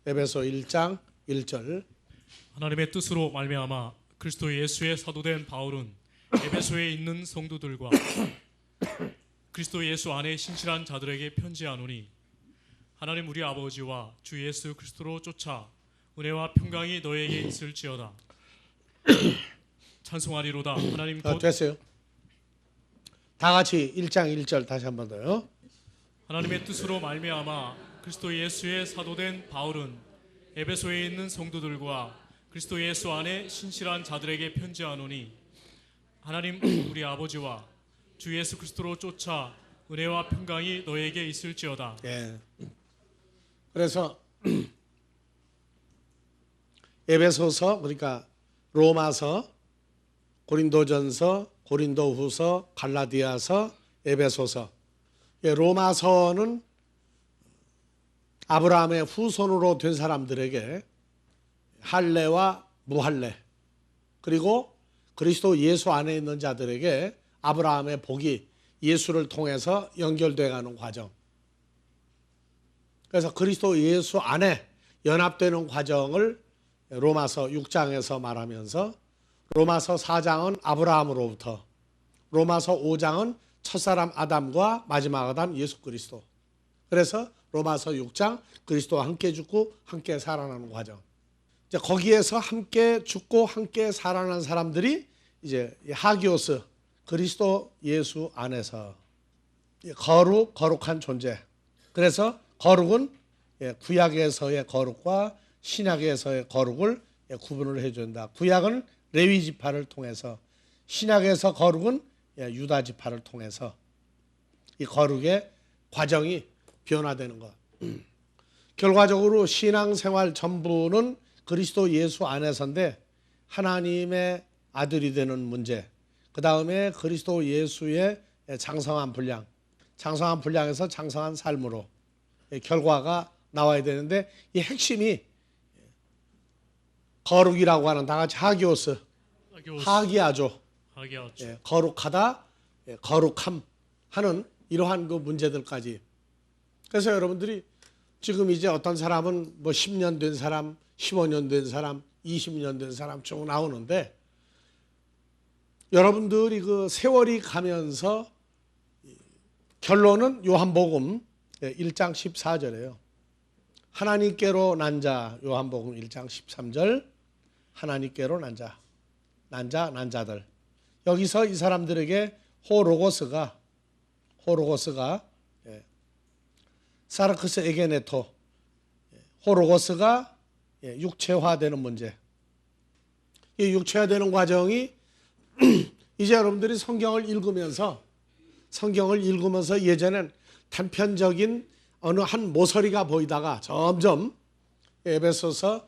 에베소 1장 1절. 하나님의 뜻으로 말미암아 그리스도 예수의 사도된 바울은 에베소에 있는 성도들과 그리스도 예수 안에 신실한 자들에게 편지하노니 하나님 우리 아버지와 주 예수 그리스도로 쫓아 은혜와 평강이 너에게 있을지어다. 찬송하리로다. 하나님 곧 됐어요. 다 같이 1장 1절 다시 한 번 더요. 하나님의 뜻으로 말미암아 그리스도 예수의 사도된 바울은 에베소에 있는 성도들과 그리스도 예수 안에 신실한 자들에게 편지하노니 하나님 우리 아버지와 주 예수 그리스도로 쫓아 은혜와 평강이 너에게 있을지어다. 예. 그래서 에베소서, 그러니까 로마서, 고린도전서, 고린도후서, 갈라디아서, 에베소서. 예, 로마서는 아브라함의 후손으로 된 사람들에게 할례와 무할례, 그리고 그리스도 예수 안에 있는 자들에게 아브라함의 복이 예수를 통해서 연결되어 가는 과정. 그래서 그리스도 예수 안에 연합되는 과정을 로마서 6장에서 말하면서 로마서 4장은 아브라함으로부터, 로마서 5장은 첫사람 아담과 마지막 아담 예수 그리스도. 그래서 로마서 6장 그리스도와 함께 죽고 함께 살아나는 과정. 이제 거기에서 함께 죽고 함께 살아난 사람들이 이제 하기오스, 그리스도 예수 안에서 거룩한 존재. 그래서 거룩은 구약에서의 거룩과 신약에서의 거룩을 구분을 해준다. 구약은 레위 지파를 통해서, 신약에서 거룩은 유다 지파를 통해서 이 거룩의 과정이 변화되는 것. 결과적으로 신앙생활 전부는 그리스도 예수 안에서인데 하나님의 아들이 되는 문제, 그 다음에 그리스도 예수의 장성한 분량, 장성한 분량에서 장성한 삶으로 결과가 나와야 되는데 이 핵심이 거룩이라고 하는, 다 같이 하기오스, 하기야죠. 거룩하다, 거룩함 하는 이러한 그 문제들까지. 그래서 여러분들이 지금 이제 어떤 사람은 뭐 10년 된 사람, 15년 된 사람, 20년 된 사람 쭉 나오는데 여러분들이 그 세월이 가면서 결론은 요한복음 1장 14절이에요. 하나님께로 난 자, 요한복음 1장 13절, 하나님께로 난 자, 난 자들. 여기서 이 사람들에게 호로고스가 사르크스 에게네토, 호로고스가 육체화되는 문제. 이 육체화되는 과정이 이제 여러분들이 성경을 읽으면서 예전엔 단편적인 어느 한 모서리가 보이다가 점점 에베소서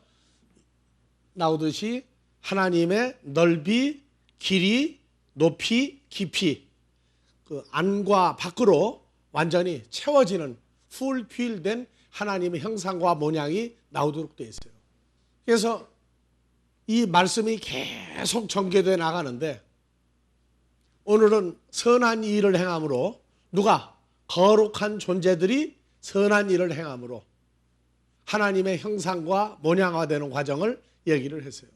나오듯이 하나님의 넓이, 길이, 높이, 깊이, 그 안과 밖으로 완전히 채워지는 풀필된 하나님의 형상과 모양이 나오도록 되어 있어요. 그래서 이 말씀이 계속 전개되어 나가는데 오늘은 선한 일을 행함으로, 누가? 거룩한 존재들이 선한 일을 행함으로 하나님의 형상과 모양화되는 과정을 얘기를 했어요.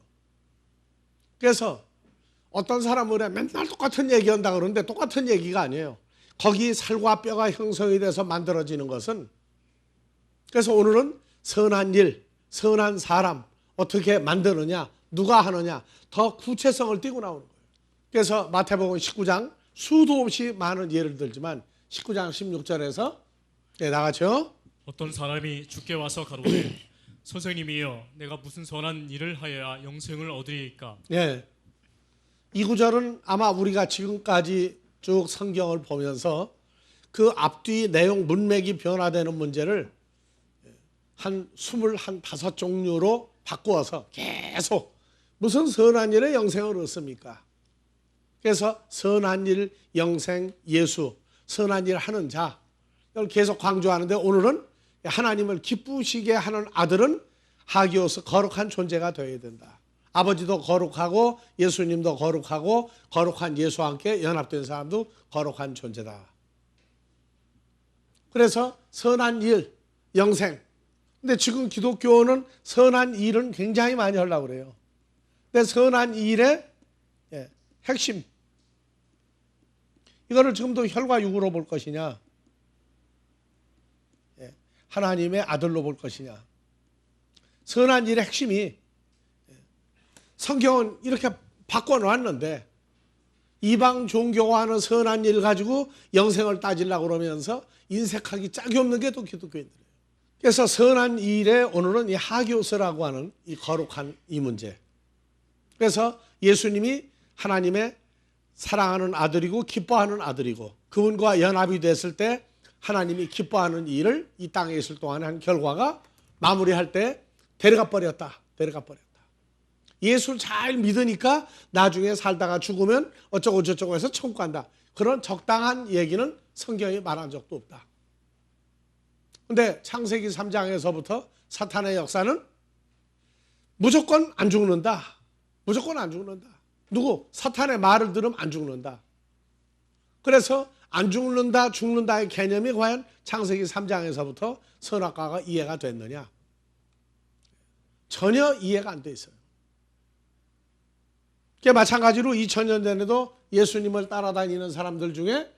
그래서 어떤 사람은 맨날 똑같은 얘기한다 그러는데 똑같은 얘기가 아니에요. 거기 살과 뼈가 형성이 돼서 만들어지는 것은, 그래서 오늘은 선한 일, 선한 사람 어떻게 만드느냐, 누가 하느냐 더 구체성을 띠고 나오는 거예요. 그래서 마태복음 19장 수도 없이 많은 예를 들지만 19장 16절에서 나가죠. 어떤 사람이 주께 와서 가로되 선생님이여 내가 무슨 선한 일을 하여야 영생을 얻으리이까. 예. 이 구절은 아마 우리가 지금까지 쭉 성경을 보면서 그 앞뒤 내용 문맥이 변화되는 문제를 한 25종류로 바꾸어서 계속 무슨 선한 일에 영생을 얻습니까? 그래서 선한 일, 영생, 예수, 선한 일 하는 자, 이걸 계속 강조하는데 오늘은 하나님을 기쁘시게 하는 아들은 하기오스, 거룩한 존재가 되어야 된다. 아버지도 거룩하고 예수님도 거룩하고 거룩한 예수와 함께 연합된 사람도 거룩한 존재다. 그래서 선한 일, 영생, 근데 지금 기독교는 선한 일은 굉장히 많이 하려고 그래요. 근데 선한 일의 핵심, 이거를 지금도 혈과 육으로 볼 것이냐, 하나님의 아들로 볼 것이냐. 선한 일의 핵심이, 성경은 이렇게 바꿔놓았는데 이방 종교가 하는 선한 일 가지고 영생을 따지려고 그러면서 인색하기 짝이 없는 게 또 기독교인들이에요. 그래서 선한 일에 오늘은 이 하교서라고 하는 이 거룩한 이 문제. 그래서 예수님이 하나님의 사랑하는 아들이고 기뻐하는 아들이고 그분과 연합이 됐을 때 하나님이 기뻐하는 일을 이 땅에 있을 동안에 한 결과가 마무리할 때 데려가 버렸다. 예수를 잘 믿으니까 나중에 살다가 죽으면 어쩌고 저쩌고 해서 천국 간다. 그런 적당한 얘기는 성경이 말한 적도 없다. 근데 창세기 3장에서부터 사탄의 역사는 무조건 안 죽는다. 누구? 사탄의 말을 들으면 안 죽는다. 그래서 안 죽는다의 개념이 과연 창세기 3장에서부터 선악과가 이해가 됐느냐? 전혀 이해가 안 돼 있어요. 마찬가지로 2000년 전에도 예수님을 따라다니는 사람들 중에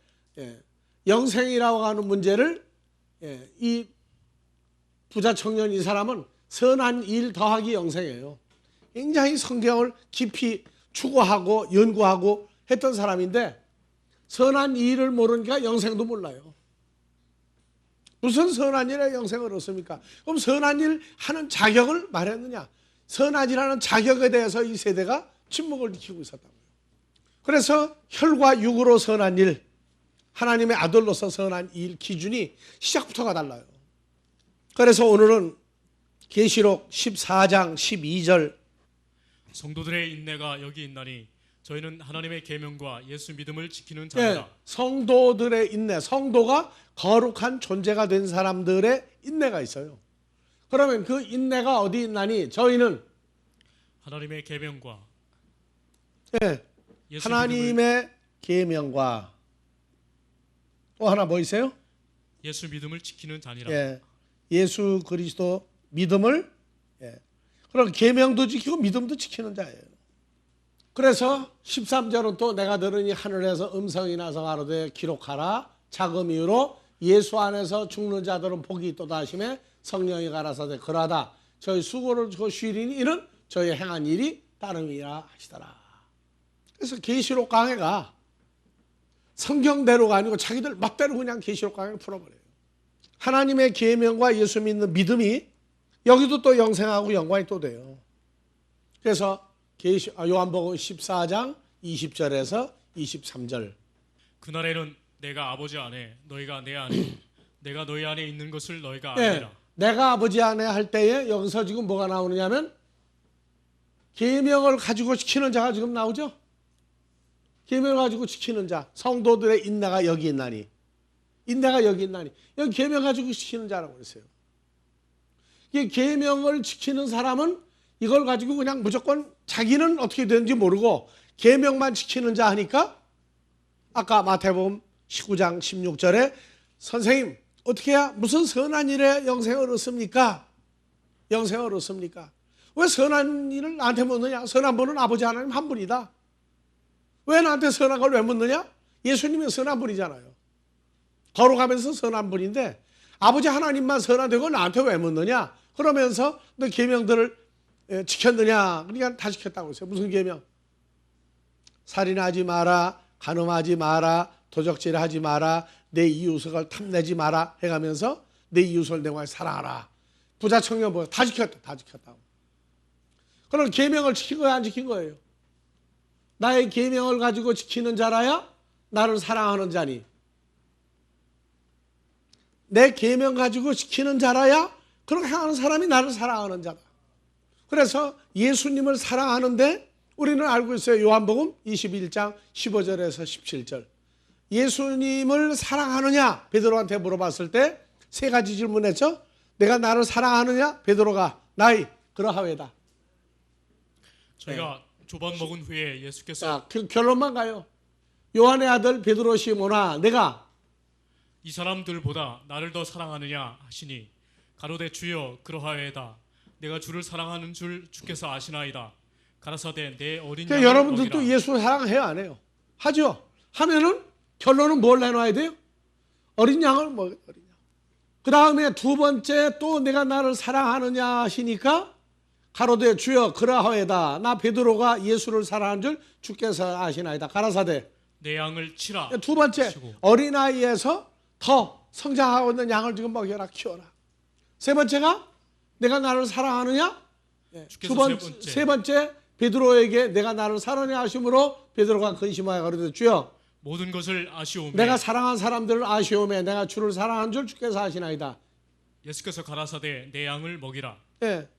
영생이라고 하는 문제를 이 부자 청년 이 사람은 선한 일 더하기 영생이에요. 굉장히 성경을 깊이 추구하고 연구하고 했던 사람인데 선한 일을 모르니까 영생도 몰라요. 무슨 선한 일에 영생을 얻습니까? 그럼 선한 일 하는 자격을 말했느냐? 선한 일하는 자격에 대해서 이 세대가 침묵을 지키고 있었다고요. 그래서 혈과 육으로 선한 일, 하나님의 아들로서 선한 일 기준이 시작부터가 달라요. 그래서 오늘은 계시록 14장 12절 성도들의 인내가 여기 있나니 저희는 하나님의 계명과 예수 믿음을 지키는 자입니다. 성도들의 인내, 성도가 거룩한 존재가 된 사람들의 인내가 있어요. 그러면 그 인내가 어디 있나니 저희는 하나님의 계명과 하나님의 계명과 또 하나 뭐 있어요? 예수 믿음을 지키는 자니라. 예수 그리스도 믿음을 그럼 계명도 지키고 믿음도 지키는 자예요. 그래서 13절은 또 내가 들으니 하늘에서 음성이 나서 가로되 기록하라 작은 이유로 예수 안에서 죽는 자들은 복이 있도다 하시매 성령이 가라사대 그러하다 저희 수고를 주고 쉬리니 이는 저희 행한 일이 따름이라 하시더라. 그래서 계시록 강해가 성경대로가 아니고 자기들 멋대로 그냥 계시록 강해를 풀어버려요. 하나님의 계명과 예수 믿는 믿음이 여기도 또 영생하고 연관이 또 돼요. 그래서 요한복음 14장 20절에서 23절 그날에는 내가 아버지 안에 너희가 내 안에 내가 너희 안에 있는 것을 너희가 아니라. 내가 아버지 안에 할 때에 여기서 지금 뭐가 나오느냐면 계명을 가지고 지키는 자가 지금 나오죠. 계명을 가지고 지키는 자, 성도들의 인내가 여기 있나니, 여기 계명 가지고 지키는 자라고 그랬어요. 이 계명을 지키는 사람은 이걸 가지고 그냥 무조건 자기는 어떻게 되는지 모르고 계명만 지키는 자 하니까 아까 마태복음 19장 16절에 선생님 어떻게 해야 무슨 선한 일에 영생을 얻습니까? 왜 선한 일을 나한테 묻느냐? 선한 분은 아버지 하나님 한 분이다. 왜 나한테 선한 걸 왜 묻느냐? 예수님은 선한 분이잖아요. 걸어가면서 선한 분인데 아버지 하나님만 선한 되고 나한테 왜 묻느냐? 그러면서 너 계명들을 지켰느냐? 그러니까 다 지켰다고 했어요. 무슨 계명? 살인하지 마라, 간음하지 마라, 도적질하지 마라, 내 이웃을 탐내지 마라 해가면서 내 이웃을 내가 사랑하라. 부자 청년 뭐 다 지켰다고. 그럼 계명을 지킨 거야, 안 지킨 거예요? 나의 계명을 가지고 지키는 자라야 나를 사랑하는 자니. 내 계명 가지고 지키는 자라야 그렇게 하는 사람이 나를 사랑하는 자다. 그래서 예수님을 사랑하는데 우리는 알고 있어요. 요한복음 21장 15절에서 17절. 예수님을 사랑하느냐? 베드로한테 물어봤을 때 세 가지 질문했죠. 내가 나를 사랑하느냐? 베드로가 나이 그러하외다. 저희가 조반 먹은 후에 예수께서 자, 그 결론만 가요. 요한의 아들 베드로 시몬아 내가 이 사람들보다 나를 더 사랑하느냐 하시니 가로되 주여 그러하여다. 내가 주를 사랑하는 줄 주께서 아시나이다. 가라사대 내 어린 양을 그러니까 여러분들도 먹이라. 예수 사랑해요, 안 해요? 하죠? 하면은 결론은 뭘 내놔야 돼요? 어린 양을 어린 양. 그 다음에 두 번째 또 내가 나를 사랑하느냐 하시니까 가로되 주여 그러하여다. 나 베드로가 예수를 사랑하는 줄 주께서 아시나이다. 가라사대 내 양을 치라. 두 번째 치고. 어린아이에서 더 성장하고 있는 양을 지금 먹여라 키워라. 세 번째가 내가 나를 사랑하느냐. 주께서 세 번째 베드로에게 내가 나를 사랑하냐 하심으로 베드로가 근심하여 가로되 주여 모든 것을 아시오매. 내가 사랑한 사람들을 아시오매 내가 주를 사랑한 줄 주께서 아시나이다. 예수께서 가라사대 내 양을 먹이라. 예.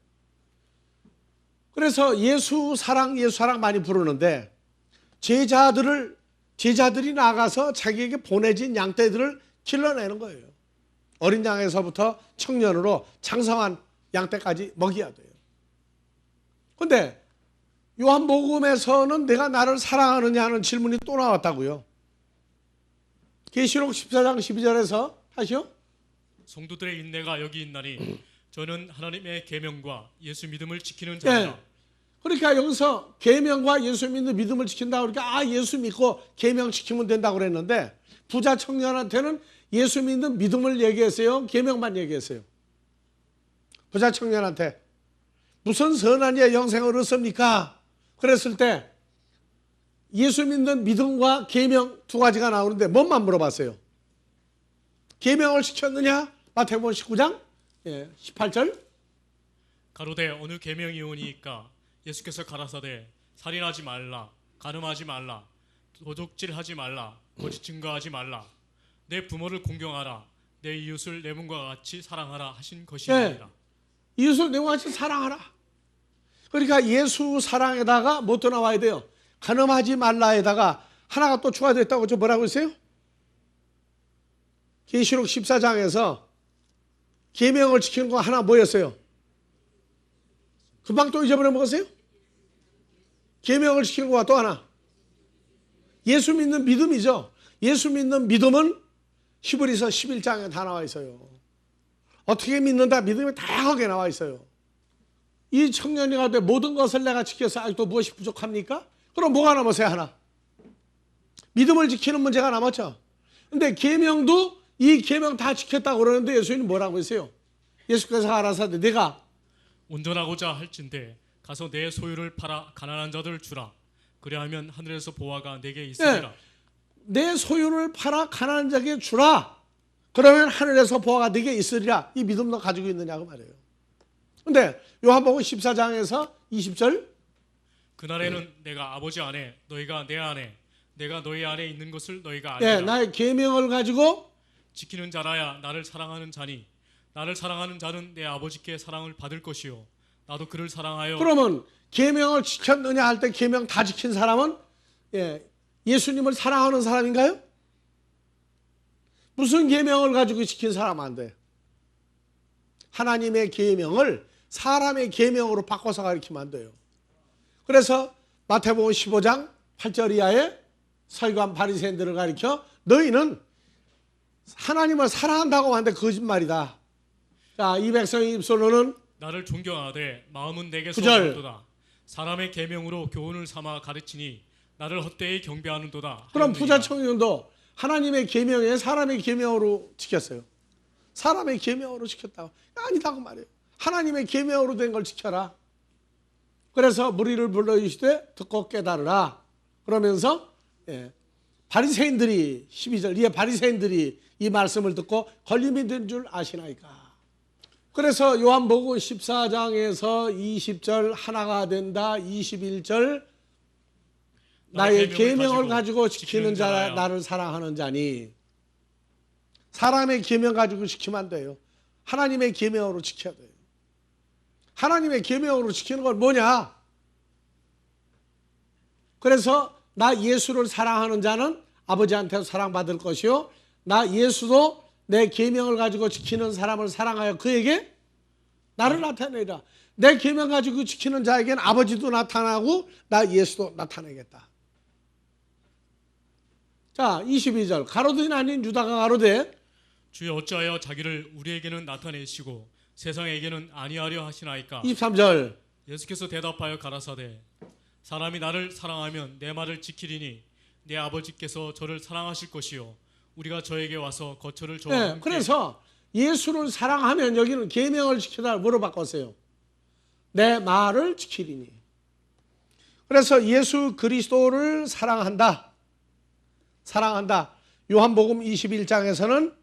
그래서 예수 사랑 많이 부르는데 제자들이 나가서 자기에게 보내진 양떼들을 길러내는 거예요. 어린 양에서부터 청년으로 장성한 양떼까지 먹여야 돼요. 그런데 요한복음에서는 내가 나를 사랑하느냐 하는 질문이 또 나왔다고요. 계시록 14장 12절에서 하시오. 성도들의 인내가 여기 있나니 저는 하나님의 계명과 예수 믿음을 지키는 예. 자니라. 그러니까 여기서 계명과 예수 믿는 믿음을 지킨다 그러니까 예수 믿고 계명 지키면 된다고 그랬는데 부자 청년한테는 예수 믿는 믿음을 얘기했어요? 계명만 얘기했어요? 부자 청년한테 무슨 선한 예 영생을 얻습니까? 그랬을 때 예수 믿는 믿음과 계명 두 가지가 나오는데 뭔만 물어봤어요? 계명을 지켰느냐? 마태복음 19장 18절 가로되 어느 계명이오니까 예수께서 가라사대 살인하지 말라, 간음하지 말라, 도둑질하지 말라, 거짓 증거하지 말라, 내 부모를 공경하라, 내 이웃을 내 몸과 같이 사랑하라 하신 것이니라. 이웃을 내 몸과 같이 사랑하라. 그러니까 예수 사랑에다가 뭐 또 나와야 돼요? 간음하지 말라에다가 하나가 또 추가됐다고 저 뭐라고 했어요? 계시록 14장에서 계명을 지키는 거 하나 뭐였어요? 금방 또 잊어버려 먹었어요? 계명을 지키는 거와 또 하나 예수 믿는 믿음이죠. 예수 믿는 믿음은 히브리서 11장에 다 나와 있어요. 어떻게 믿는다? 믿음이 다양하게 나와 있어요. 이 청년이 가되 모든 것을 내가 지켜서 아직도 무엇이 부족합니까? 그럼 뭐가 남았어요? 하나. 믿음을 지키는 문제가 남았죠. 근데 계명도 이 계명 다 지켰다고 그러는데 예수님이 뭐라고 했어요? 예수께서 가라사대 내가 온전하고자 할진대 가서 내 소유를 팔아 가난한 자들 주라. 그리하면 하늘에서 보화가 내게 있으리라. 내 소유를 팔아 가난한 자에게 주라. 그러면 하늘에서 보화가 네게 있으리라. 이 믿음도 가지고 있느냐고 말이에요. 근데 요한복음 14장에서 20절 그날에는 내가 아버지 안에 너희가 내 안에 내가 너희 안에 있는 것을 너희가 알리라. 나의 계명을 가지고 지키는 자라야 나를 사랑하는 자니 나를 사랑하는 자는 내 아버지께 사랑을 받을 것이요 나도 그를 사랑하여. 그러면 계명을 지켰느냐 할 때 계명 다 지킨 사람은 예수님을 사랑하는 사람인가요? 무슨 계명을 가지고 지킨 사람 안 돼. 하나님의 계명을 사람의 계명으로 바꿔서 가르치면 안 돼요. 그래서 마태복음 15장 8절 이하에 서기관 바리새인들을 가르쳐 너희는 하나님을 사랑한다고 하는데 거짓말이다. 자, 이 백성의 입술로는 나를 존경하되 마음은 내게서 9절. 멀도다. 사람의 계명으로 교훈을 삼아 가르치니 나를 헛되이 경배하는도다. 그럼 하였느니라. 부자 청년도 하나님의 계명에 사람의 계명으로 지켰어요. 사람의 계명으로 지켰다고. 아니다고 말이에요. 하나님의 계명으로 된 걸 지켜라. 그래서 무리를 불러주시되 듣고 깨달으라. 그러면서 바리새인들이 12절 이에 바리새인들이 이 말씀을 듣고 걸림이 된 줄 아시나이까. 그래서 요한복음 14장에서 20절 하나가 된다. 21절 나의 계명을 가지고 지키는 자 나를 사랑하는 자니. 사람의 계명 가지고 지키면 안 돼요. 하나님의 계명으로 지켜야 돼요. 하나님의 계명으로 지키는 건 뭐냐? 그래서 나 예수를 사랑하는 자는 아버지한테 사랑받을 것이요 나 예수도 내 계명을 가지고 지키는 사람을 사랑하여 그에게 나를 나타내라. 내 계명 가지고 지키는 자에게는 아버지도 나타나고 나 예수도 나타내겠다. 자, 22절 가로등이 아닌 유다가 가로되 주여 어찌하여 자기를 우리에게는 나타내시고 세상에게는 아니하려 하시나이까. 23절. 예수께서 대답하여 가라사대 사람이 나를 사랑하면 내 말을 지키리니 내 아버지께서 저를 사랑하실 것이요 우리가 저에게 와서 거처를 저와 네, 함께. 그래서 예수를 사랑하면 여기는 계명을 지키다 뭐로 바꿨어요? 내 말을 지키리니. 그래서 예수 그리스도를 사랑한다. 요한복음 21장에서는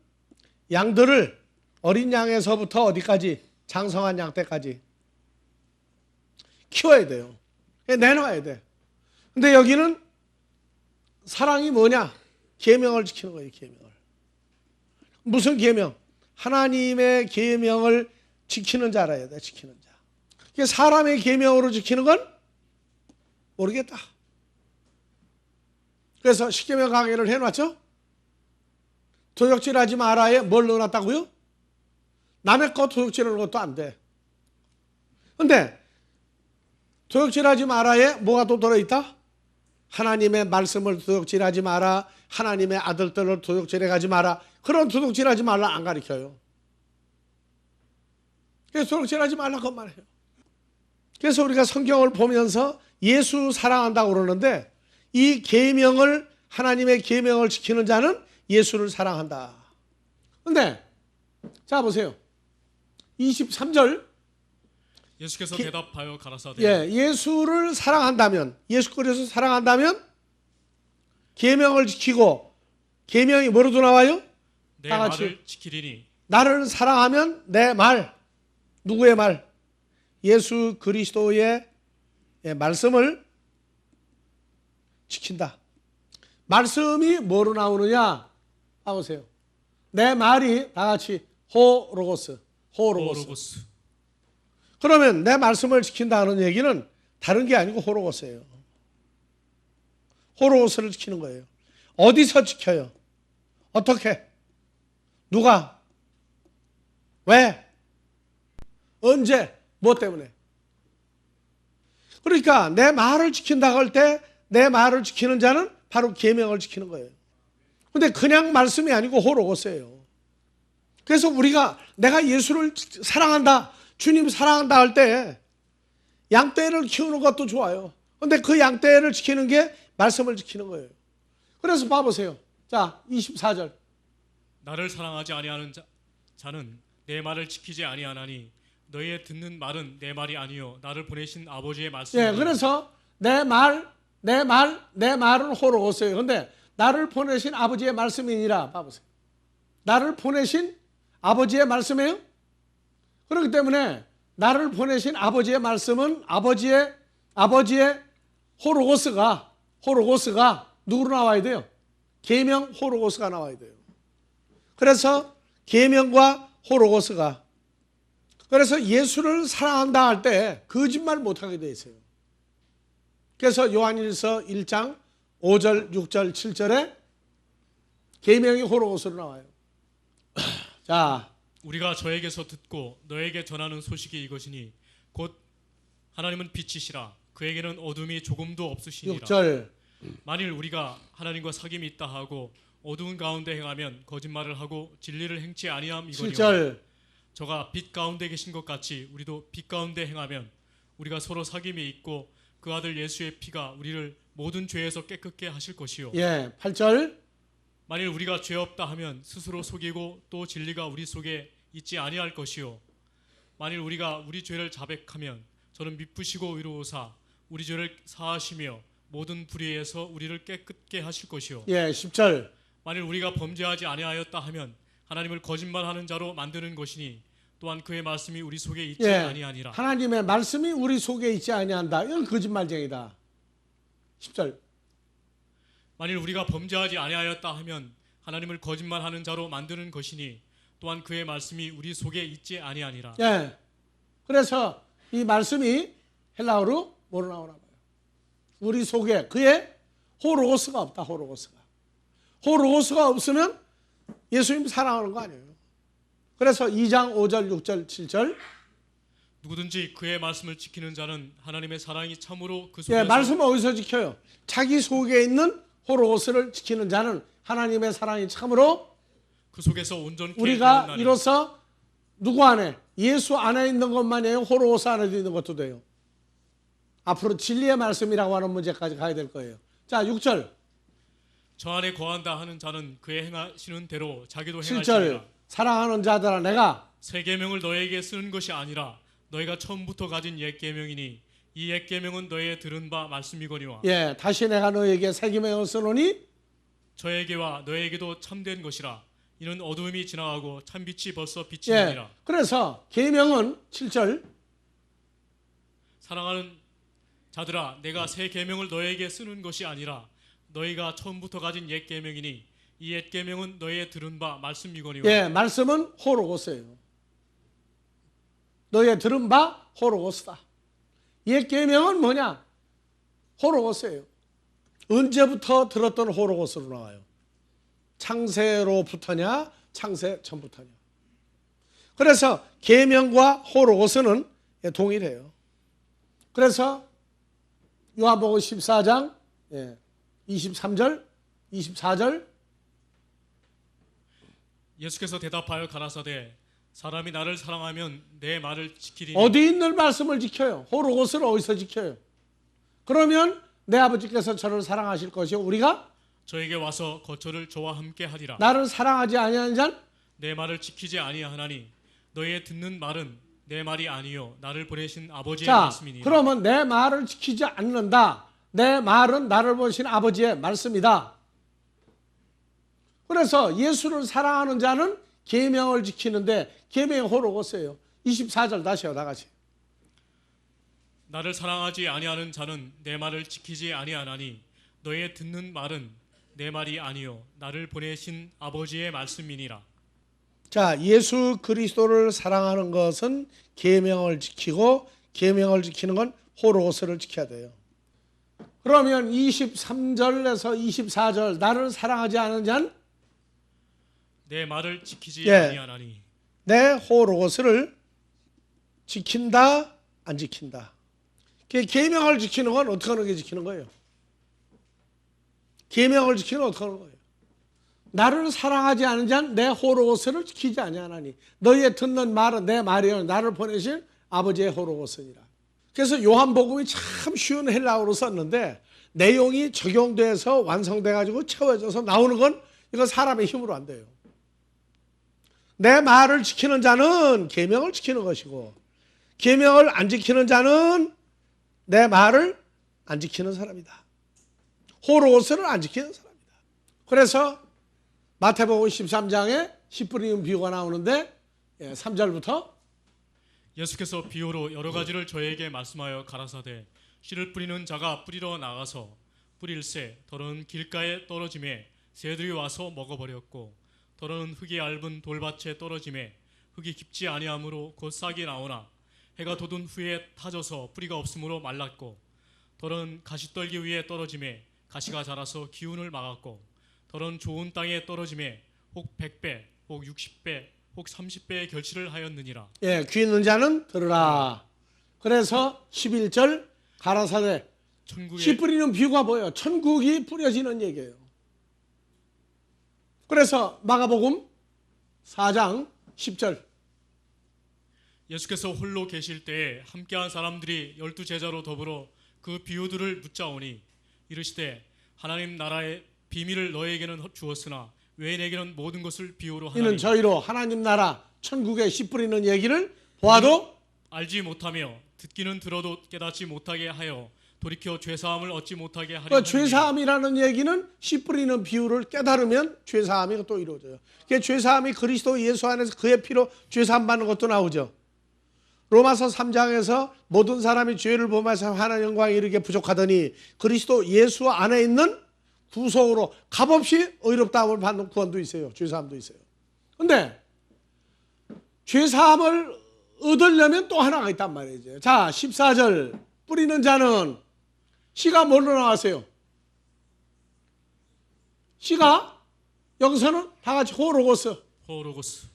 양들을 어린 양에서부터 어디까지? 장성한 양 때까지 키워야 돼요. 내놔야 돼. 근데 여기는 사랑이 뭐냐? 계명을 지키는 거예요. 계명을. 무슨 계명? 하나님의 계명을 지키는 자라야 돼. 지키는 자. 이게 사람의 계명으로 지키는 건 모르겠다. 그래서 십계명 강의를 해놨죠. 도적질하지 마라에 뭘 넣어놨다고요? 남의 것 도적질하는 것도 안 돼. 근데 도적질하지 마라에 뭐가 또 들어있다? 하나님의 말씀을 도적질하지 마라. 하나님의 아들들을 도적질해 가지 마라. 그런 도적질하지 말라 안 가르쳐요. 그래서 도적질하지 말라 그것만 해요. 그래서 우리가 성경을 보면서 예수 사랑한다고 그러는데 이 계명을 하나님의 계명을 지키는 자는 예수를 사랑한다. 근데 자 보세요. 23절 예수께서 대답하여 가라사대 예수를 사랑한다면 예수 그리스도 사랑한다면 계명을 지키고 계명이 뭐로도 나와요? 내 다 같이. 말을 지키리니. 나를 사랑하면 내 말. 누구의 말? 예수 그리스도의 말씀을 지킨다. 말씀이 뭐로 나오느냐? 봐보세요. 내 말이 다 같이 호로고스. 그러면 내 말씀을 지킨다는 얘기는 다른 게 아니고 호로고스예요. 호로고스를 지키는 거예요. 어디서 지켜요? 어떻게? 누가? 왜? 언제? 뭐 때문에? 그러니까 내 말을 지킨다고 할 때 내 말을 지키는 자는 바로 계명을 지키는 거예요. 근데 그냥 말씀이 아니고 호로고스예요. 그래서 우리가 내가 예수를 사랑한다, 주님 사랑한다 할 때 양떼를 키우는 것도 좋아요. 근데 그 양떼를 지키는 게 말씀을 지키는 거예요. 그래서 봐보세요. 자, 24절. 나를 사랑하지 아니하는 자는 내 말을 지키지 아니하나니 너희의 듣는 말은 내 말이 아니요 나를 보내신 아버지의 말씀이니. 그래서 내 말은 호로고스예요. 근데 나를 보내신 아버지의 말씀이니라. 봐보세요. 나를 보내신 아버지의 말씀이에요. 그렇기 때문에 나를 보내신 아버지의 말씀은 아버지의 호로고스가 누구로 나와야 돼요? 계명 호로고스가 나와야 돼요. 그래서 계명과 호로고스가, 그래서 예수를 사랑한다 할 때 거짓말 못하게 돼 있어요. 그래서 요한일서 1장 5절, 6절, 7절에 계명이 호로고스로 나와요. 자, 우리가 저에게서 듣고 너에게 전하는 소식이 이것이니 곧 하나님은 빛이시라 그에게는 어둠이 조금도 없으시니라. 6절. 만일 우리가 하나님과 사귐이 있다 하고 어두운 가운데 행하면 거짓말을 하고 진리를 행치 아니함 이거니와 7절. 저가 빛 가운데 계신 것 같이 우리도 빛 가운데 행하면 우리가 서로 사귐이 있고 그 아들 예수의 피가 우리를 모든 죄에서 깨끗게 하실 것이요. 8절. 만일 우리가 죄 없다 하면 스스로 속이고 또 진리가 우리 속에 있지 아니할 것이요. 만일 우리가 우리 죄를 자백하면 저는 미쁘시고 의로우사 우리 죄를 사하시며 모든 불의에서 우리를 깨끗게 하실 것이요. 10절. 만일 우리가 범죄하지 아니하였다 하면 하나님을 거짓말하는 자로 만드는 것이니 또한 그의 말씀이 우리 속에 있지 아니하니라. 하나님의 말씀이 우리 속에 있지 아니한다. 이건 거짓말쟁이다. 10절. 만일 우리가 범죄하지 아니하였다 하면 하나님을 거짓말하는 자로 만드는 것이니 또한 그의 말씀이 우리 속에 있지 아니하니라. 그래서 이 말씀이 헬라어로 뭐로 나오나 봐요. 우리 속에 그의 호로고스가 없다. 호로고스가 없으면 예수님 사랑하는 거 아니에요. 그래서 2장 5절, 6절, 7절. 누구든지 그의 말씀을 지키는 자는 하나님의 사랑이 참으로 그 속에서. 말씀은 어디서 지켜요? 자기 속에 있는 호로고스를 지키는 자는 하나님의 사랑이 참으로 그 속에서 온전케 우리가 되었나니. 이로써 누구 안에? 예수 안에 있는 것만이에요? 호로고스 안에도 있는 것도 돼요? 앞으로 진리의 말씀이라고 하는 문제까지 가야 될 거예요. 자, 6절. 저 안에 거한다 하는 자는 그의 행하시는 대로 자기도 7절. 행할지니라. 사랑하는 자들아, 내가 새 계명을 너에게 쓰는 것이 아니라 너희가 처음부터 가진 옛 계명이니 이 옛 계명은 너희의 들은 바 말씀이거니와 다시 내가 너에게 새 계명을 쓰노니 저에게와 너에게도 참된 것이라. 이는 어두움이 지나가고 참빛이 벌써 빛이 나니라. 그래서 계명은 7절. 사랑하는 자들아, 내가 새 계명을 너에게 쓰는 것이 아니라 너희가 처음부터 가진 옛 계명이니 이 옛 계명은 너희의 들은 바 말씀이거니와. 말씀은 호로고스예요. 너의 들은 바 호로고스다. 옛 계명은 뭐냐? 호로고스예요. 언제부터 들었던 호로고스로 나와요? 창세로부터냐, 창세 전부터냐. 그래서 계명과 호로고스는 동일해요. 그래서 요한복음 14장 23절, 24절. 예수께서 대답하여 가라사대 사람이 나를 사랑하면 내 말을 지키리니. 어디 있는 말씀을 지켜요? 호로고스를 어디서 지켜요? 그러면 내 아버지께서 저를 사랑하실 것이요, 우리가 저에게 와서 거처를 저와 함께 하리라. 나를 사랑하지 아니하는 자는 내 말을 지키지 아니하나니 너희의 듣는 말은 내 말이 아니요 나를 보내신 아버지의 말씀이니라. 그러면 내 말을 지키지 않는다. 내 말은 나를 보내신 아버지의 말씀이다. 그래서 예수를 사랑하는 자는 계명을 지키는데 계명이 호로고스예요. 24절 다시요, 다 같이. 나를 사랑하지 아니하는 자는 내 말을 지키지 아니하나니 너희의 듣는 말은 내 말이 아니요 나를 보내신 아버지의 말씀이니라. 자, 예수 그리스도를 사랑하는 것은 계명을 지키고 계명을 지키는 건 호로고스를 지켜야 돼요. 그러면 23절에서 24절 나를 사랑하지 않은 자는 내 말을 지키지 아니하나니. 내 호로고스를 지킨다 안 지킨다. 계명을 지키는 건 어떻게 하는 게 지키는 거예요? 계명을 지키는 건 어떻게 하는 거예요? 나를 사랑하지 않은 자는 내 호로고스를 지키지 아니하나니 너희의 듣는 말은 내 말이요 나를 보내신 아버지의 호로고스니라. 그래서 요한복음이 참 쉬운 헬라어로 썼는데 내용이 적용돼서 완성돼 가지고 채워져서 나오는 건 이건 사람의 힘으로 안 돼요. 내 말을 지키는 자는 계명을 지키는 것이고 계명을 안 지키는 자는 내 말을 안 지키는 사람이다. 호로고스를 안 지키는 사람이다. 그래서 마태복음 13장에 씨 뿌리는 비유가 나오는데 3절부터 예수께서 비유로 여러 가지를 저에게 말씀하여 가라사대 씨를 뿌리는 자가 뿌리러 나가서 뿌릴새 더러운 길가에 떨어짐에 새들이 와서 먹어버렸고 더러운 흙이 얇은 돌밭에 떨어짐에 흙이 깊지 아니하므로 곧 싹이 나오나 해가 돋은 후에 타져서 뿌리가 없으므로 말랐고 더러운 가시떨기 위에 떨어짐에 가시가 자라서 기운을 막았고 더러운 좋은 땅에 떨어짐에 혹 100배 혹 60배 혹 30배의 결실을 하였느니라. 귀 있는 자는 들으라. 그래서 11절 가라사대 씨 뿌리는 비유가 뭐예요? 천국이 뿌려지는 얘기예요. 그래서 마가복음 4장 10절 예수께서 홀로 계실 때에 함께한 사람들이 12제자로 더불어 그 비유들을 묻자오니 이르시되 하나님 나라의 비밀을 너에게는 주었으나 외인에게는 모든 것을 비유로 하나니 이는 저희로 하나님 나라 천국에 씨 뿌리는 얘기를 보아도 알지 못하며 듣기는 들어도 깨닫지 못하게 하여 돌이켜 죄사함을 얻지 못하게 하려 그 죄사함이라는 얘기는 씨 뿌리는 비유를 깨달으면 죄사함이 또 이루어져요. 그 죄사함이 그리스도 예수 안에서 그의 피로 죄사함 받는 것도 나오죠. 로마서 3장에서 모든 사람이 죄를 범하여서 하나님 영광에 이르게 부족하더니 그리스도 예수 안에 있는 구속으로 값없이 의롭다함을 받는 구원도 있어요. 죄사함도 있어요. 그런데 죄사함을 얻으려면 또 하나가 있단 말이죠. 자, 14절 뿌리는 자는 씨가 뭘로 나왔어요? 씨가 여기서는 다 같이 호로고스.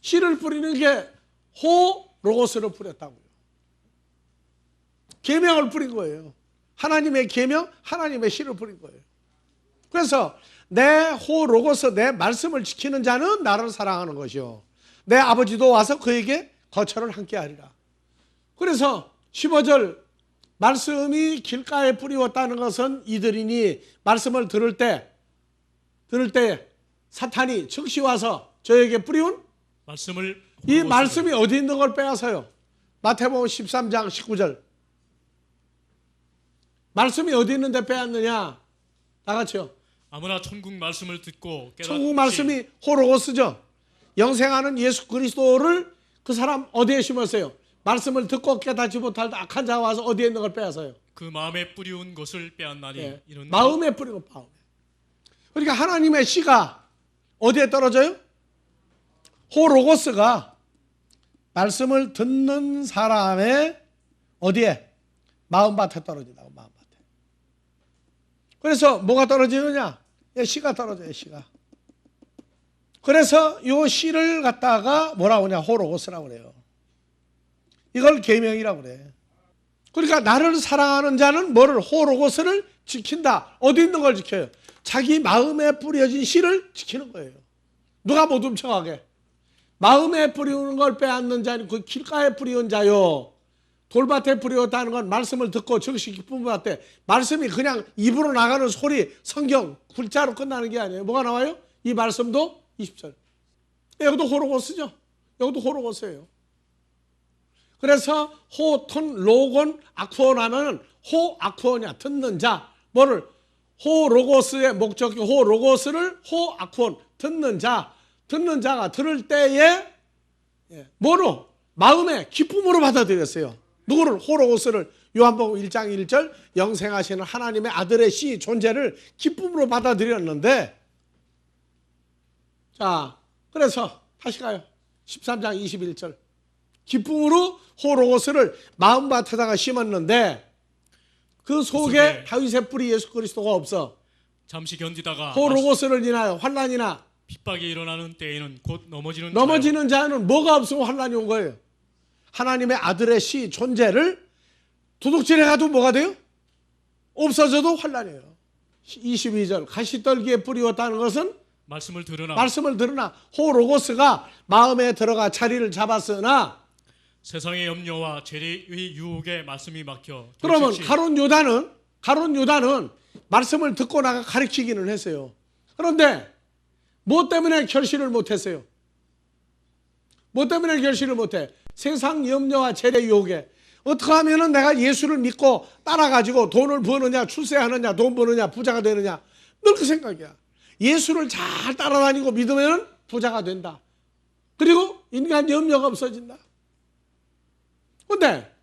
씨를 뿌리는 게 호로고스를 뿌렸다고요. 계명을 뿌린 거예요. 하나님의 계명, 하나님의 씨를 뿌린 거예요. 그래서 내 호로고스, 내 말씀을 지키는 자는 나를 사랑하는 것이요 내 아버지도 와서 그에게 거처를 함께 하리라. 그래서 15절 말씀이 길가에 뿌리웠다는 것은 이들이니 말씀을 들을 때 사탄이 즉시 와서 저에게 뿌리운 말씀을 이 말씀이 어디 있는 걸 빼앗아요. 마태복음 13장 19절 말씀이 어디 있는데 빼앗느냐. 다 같이요. 아무나 천국 말씀을 듣고 깨닫지. 천국 말씀이 호로고스죠. 영생하는 예수 그리스도를 그 사람 어디에 심었어요? 말씀을 듣고 깨닫지 못할 악한 자가 와서 어디에 있는 걸 빼앗아요. 그 마음에 뿌리운 것을 빼앗나니. 예. 이런 마음에 뿌리고 마음에. 그러니까 하나님의 씨가 어디에 떨어져요? 호로고스가 말씀을 듣는 사람의 어디에? 마음밭에 떨어진다고. 마음밭에. 그래서 뭐가 떨어지느냐? 씨가 떨어져요. 씨가. 그래서 이 씨를 갖다가 뭐라고 하냐? 호로고스라고 그래요. 이걸 계명이라고 그래. 그러니까 나를 사랑하는 자는 뭐를? 호로고스를 지킨다. 어디 있는 걸 지켜요? 자기 마음에 뿌려진 씨를 지키는 거예요. 누가 못 훔쳐가게. 마음에 뿌리는 걸 빼앗는 자는 그 길가에 뿌리온 자요. 돌밭에 뿌리었다는 건 말씀을 듣고 즉시 기쁨을 받되, 말씀이 그냥 입으로 나가는 소리, 성경 글자로 끝나는 게 아니에요. 뭐가 나와요? 이 말씀도 20절. 여기도 호로고스죠. 여기도 호로고스예요. 그래서 호톤 로곤 아쿠온 하면은 호아쿠온이야. 듣는 자. 뭐를? 호로고스의 목적이 호로고스를 호아쿠온. 듣는 자. 듣는 자가 들을 때에 뭐로? 마음에 기쁨으로 받아들였어요. 누구를? 호로고스를. 요한복음 1장 1절 영생하시는 하나님의 아들의 씨 존재를 기쁨으로 받아들였는데, 자, 그래서 다시 가요. 13장 21절 기쁨으로 호로고스를 마음밭에다가 심었는데 그 속에 다윗의 뿌리 예수 그리스도가 없어. 잠시 견디다가 호로고스를 인하여 환난이나 핍박이 일어나는 때에는 곧 넘어지는 자는 뭐가 없으면 환난이 온 거예요. 하나님의 아들의 씨 존재를 도둑질해가도 뭐가 돼요? 없어져도 환난이에요. 22절 가시떨기에 뿌리웠다는 것은 말씀을 들으나 호로고스가 마음에 들어가 자리를 잡았으나 세상의 염려와 재리의 유혹에 말씀이 막혀. 그러면 가룟 유다는 말씀을 듣고 나가 가르치기는 했어요. 그런데 뭐 때문에 결실을 못했어요? 뭐 때문에 결실을 못해? 세상 염려와 재래 유혹에. 어떻게 하면은 내가 예수를 믿고 따라가지고 돈을 버느냐, 출세하느냐, 돈 버느냐, 부자가 되느냐, 늘 그 생각이야. 예수를 잘 따라다니고 믿으면 부자가 된다. 그리고 인간 염려가 없어진다. 근데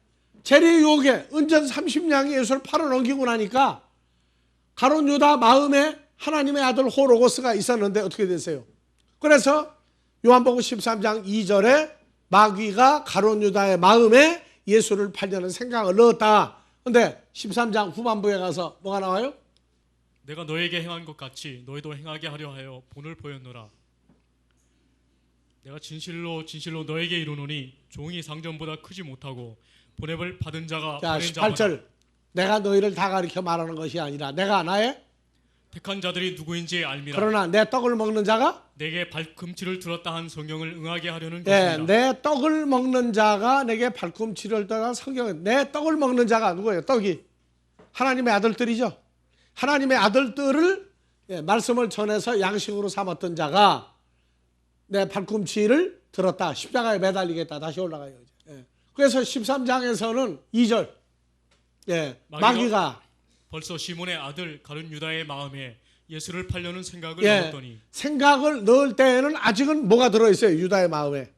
재래 유혹에 은전 30냥의 예수를 팔아넘기고 나니까 가룟 유다 마음에 하나님의 아들 호로고스가 있었는데 어떻게 됐어요? 그래서 요한복음 13장 2절에 마귀가 가룟 유다의 마음에 예수를 팔려는 생각을 넣었다. 근데 13장 후반부에 가서 뭐가 나와요? 내가 너에게 행한 것 같이 너희도 행하게 하려 하여 본을 보였노라. 내가 진실로 너에게 이르노니 종이 상전보다 크지 못하고 보냄을 받은 자가 자, 보낸 18절 자마다 내가 너희를 다 가리켜 말하는 것이 아니라 내가 나의 택한 자들이 누구인지 알미라. 그러나 내 떡을 먹는 자가 내게 발꿈치를 들었다 한 성경을 응하게 하려는 것이니라. 내 떡을 먹는 자가 내게 발꿈치를 들었다. 성경은 내 떡을 먹는 자가 누구예요? 떡이 하나님의 아들들이죠. 하나님의 아들들을 말씀을 전해서 양식으로 삼았던 자가 내 발꿈치를 들었다. 십자가에 매달리겠다. 다시 올라가요. 그래서 13장에서는 2절 마귀가 벌써 시몬의 아들 가룟 유다의 마음에 예수를 팔려는 생각을 넣었더니 생각을 넣을 때에는 아직은 뭐가 들어있어요? 유다의 마음에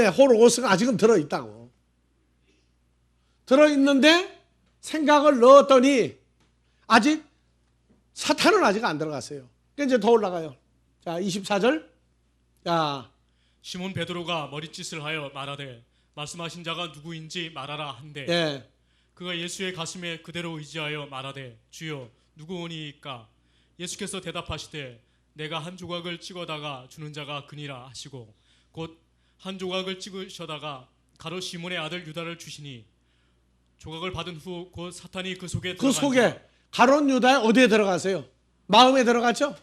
호로고스가 아직은 들어있다고. 들어있는데 생각을 넣었더니 아직 사탄은 아직 안 들어갔어요. 이제 더 올라가요. 자, 24절. 자, 시몬 베드로가 머릿짓을 하여 말하되 말씀하신 자가 누구인지 말하라 한데 그가 예수의 가슴에 그대로 의지하여 말하되 주여 누구오니이까? 예수께서 대답하시되 내가 한 조각을 찍어다가 주는 자가 그니라 하시고 곧 한 조각을 찍으셔다가 가롯 시몬의 아들 유다를 주시니 조각을 받은 후 곧 사탄이 그 속에 가롯 유다의 어디에 들어가세요? 마음에 들어갔죠?